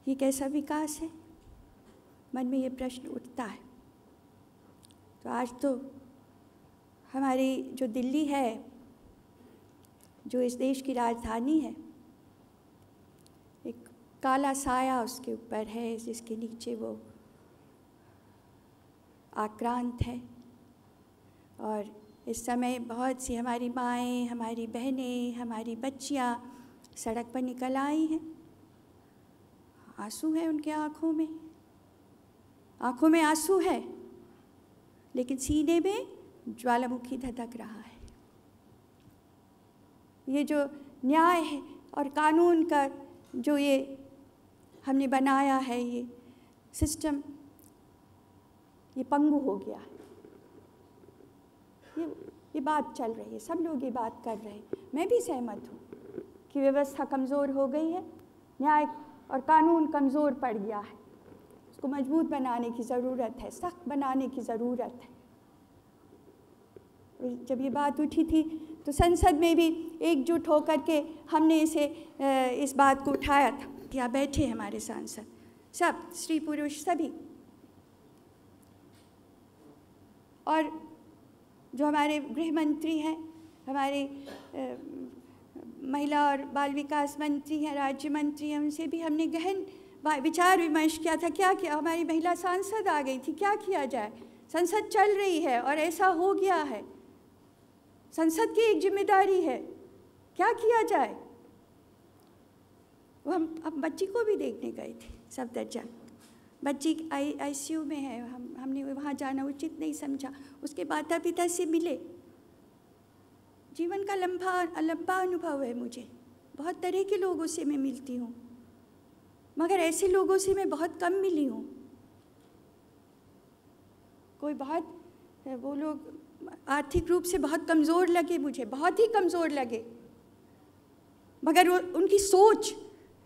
ये कैसा विकास है? मन में ये प्रश्न उठता है। तो आज तो हमारी जो दिल्ली है, जो इस देश की राजधानी है, एक काला साया उसके ऊपर है, जिसके नीचे वो आक्रांत है। और इस समय बहुत सी हमारी माएँ, हमारी बहनें, हमारी बच्चियाँ सड़क पर निकल आई हैं। आंसू है उनके आँखों में आंसू है, लेकिन सीने में ज्वालामुखी धधक रहा है। ये जो न्याय है और कानून का जो ये हमने बनाया है, ये सिस्टम, ये पंगु हो गया है। ये बात चल रही है, सब लोग ये बात कर रहे हैं। मैं भी सहमत हूँ कि व्यवस्था कमज़ोर हो गई है, न्याय और कानून कमज़ोर पड़ गया है। उसको मजबूत बनाने की ज़रूरत है, सख्त बनाने की ज़रूरत है। जब ये बात उठी थी तो संसद में भी एकजुट होकर के हमने इस बात को उठाया था। यहाँ बैठे हमारे सांसद सब, स्त्री पुरुष सभी, और जो हमारे गृह मंत्री हैं, हमारे महिला और बाल विकास मंत्री हैं, राज्य मंत्री हैं, उनसे भी हमने गहन विचार विमर्श किया था। क्या किया? हमारी महिला सांसद आ गई थी, क्या किया जाए? संसद चल रही है और ऐसा हो गया है, संसद की एक जिम्मेदारी है, क्या किया जाए? वो हम अब बच्ची को भी देखने गए थे, सफदरजंग। बच्ची ICU में है, हमने वहाँ जाना उचित नहीं समझा। उसके माता पिता से मिले। जीवन का लंबा अनुभव है मुझे, बहुत तरह के लोगों से मैं मिलती हूँ, मगर ऐसे लोगों से मैं बहुत कम मिली हूँ। कोई बहुत, वो लोग आर्थिक रूप से बहुत कमज़ोर लगे मुझे, बहुत ही कमज़ोर लगे, मगर उनकी सोच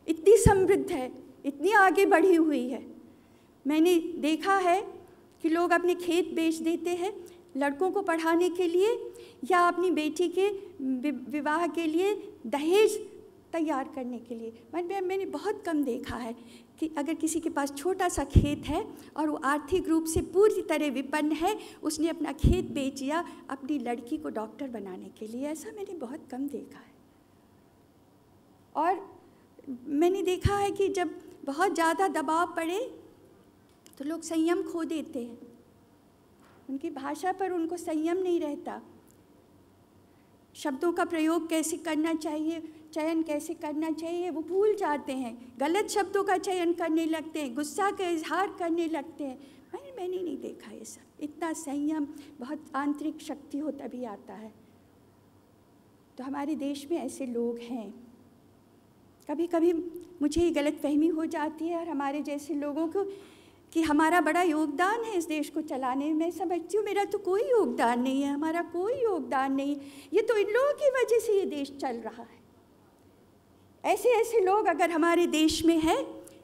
इतनी समृद्ध है, इतनी आगे बढ़ी हुई है। मैंने देखा है कि लोग अपने खेत बेच देते हैं लड़कों को पढ़ाने के लिए, या अपनी बेटी के विवाह के लिए दहेज तैयार करने के लिए। मैंने बहुत कम देखा है कि अगर किसी के पास छोटा सा खेत है और वो आर्थिक रूप से पूरी तरह विपन्न है, उसने अपना खेत बेच दिया अपनी लड़की को डॉक्टर बनाने के लिए। ऐसा मैंने बहुत कम देखा है। और मैंने देखा है कि जब बहुत ज़्यादा दबाव पड़े तो लोग संयम खो देते हैं, उनकी भाषा पर उनको संयम नहीं रहता। शब्दों का प्रयोग कैसे करना चाहिए, चयन कैसे करना चाहिए, वो भूल जाते हैं, गलत शब्दों का चयन करने लगते हैं, गुस्सा का इजहार करने लगते हैं। मैंने नहीं देखा ये सब। इतना संयम, बहुत आंतरिक शक्ति हो तभी आता है। तो हमारे देश में ऐसे लोग हैं। कभी कभी मुझे ये गलतफहमी हो जाती है और हमारे जैसे लोगों को कि हमारा बड़ा योगदान है इस देश को चलाने में। मैं समझती हूँ मेरा तो कोई योगदान नहीं है, हमारा कोई योगदान नहीं है। ये तो इन लोगों की वजह से ये देश चल रहा है। ऐसे लोग अगर हमारे देश में हैं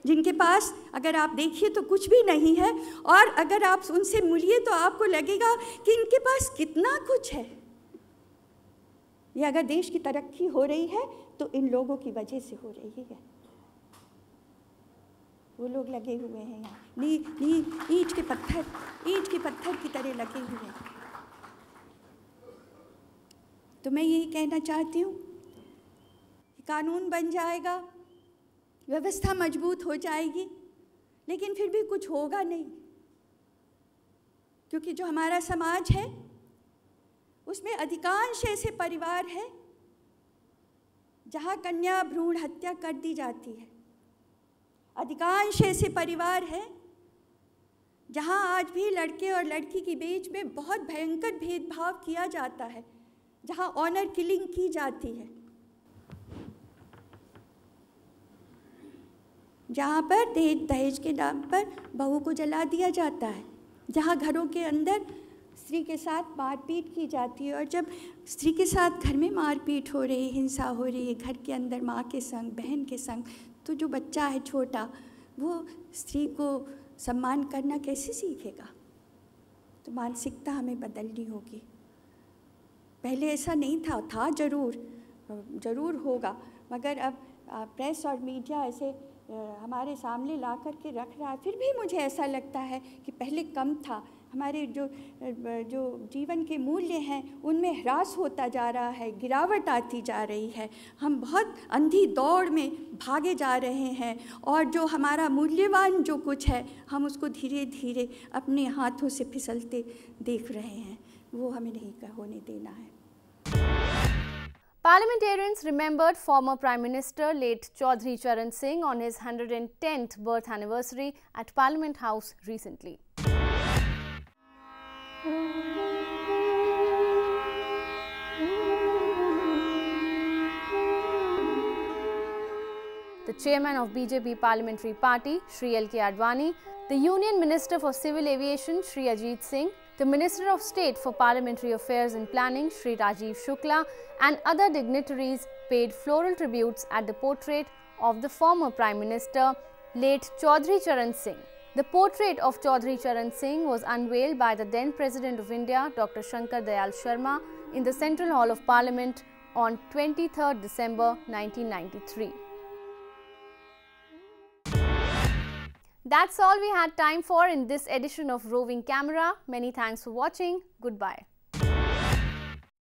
जिनके पास, अगर आप देखिए तो कुछ भी नहीं है, और अगर आप उनसे मिलिए तो आपको लगेगा कि इनके पास कितना कुछ है। ये अगर देश की तरक्की हो रही है तो इन लोगों की वजह से हो रही है। वो लोग लगे हुए हैं यहाँ, ईंट के पत्थर की तरह लगे हुए हैं। तो मैं यही कहना चाहती हूँ कि कानून बन जाएगा, व्यवस्था मजबूत हो जाएगी, लेकिन फिर भी कुछ होगा नहीं, क्योंकि जो हमारा समाज है उसमें अधिकांश ऐसे परिवार हैं जहाँ कन्या भ्रूण हत्या कर दी जाती है। अधिकांश ऐसे परिवार हैं जहाँ आज भी लड़के और लड़की के बीच में बहुत भयंकर भेदभाव किया जाता है, जहाँ ऑनर किलिंग की जाती है, जहाँ पर दहेज के नाम पर बहू को जला दिया जाता है, जहाँ घरों के अंदर स्त्री के साथ मारपीट की जाती है। और जब स्त्री के साथ घर में मारपीट हो रही, हिंसा हो रही है घर के अंदर माँ के संग, बहन के संग, तो जो बच्चा है छोटा, वो स्त्री को सम्मान करना कैसे सीखेगा? तो मानसिकता हमें बदलनी होगी। पहले ऐसा नहीं था, ज़रूर होगा, मगर अब प्रेस और मीडिया ऐसे हमारे सामने ला कर के रख रहा है, फिर भी मुझे ऐसा लगता है कि पहले कम था। हमारे जो जीवन के मूल्य हैं उनमें ह्रास होता जा रहा है, गिरावट आती जा रही है। हम बहुत अंधी दौड़ में भागे जा रहे हैं और जो हमारा मूल्यवान जो कुछ है हम उसको धीरे धीरे अपने हाथों से फिसलते देख रहे हैं। वो हमें नहीं होने देना है। Parliamentarians remembered former Prime Minister late Chaudhry Charan Singh on his 110th birth anniversary at Parliament House recently. The chairman of BJP Parliamentary Party, Shri L.K. Advani, the Union Minister for Civil Aviation, Shri Ajit Singh, the Minister of State for Parliamentary Affairs and Planning, Shri Rajiv Shukla, and other dignitaries paid floral tributes at the portrait of the former Prime Minister, late Chaudhry Charan Singh. The portrait of Chaudhry Charan Singh was unveiled by the then President of India, Dr. Shankar Dayal Sharma, in the Central Hall of Parliament on 23rd December 1993. That's all we had time for in this edition of Roving Camera. Many thanks for watching. Goodbye.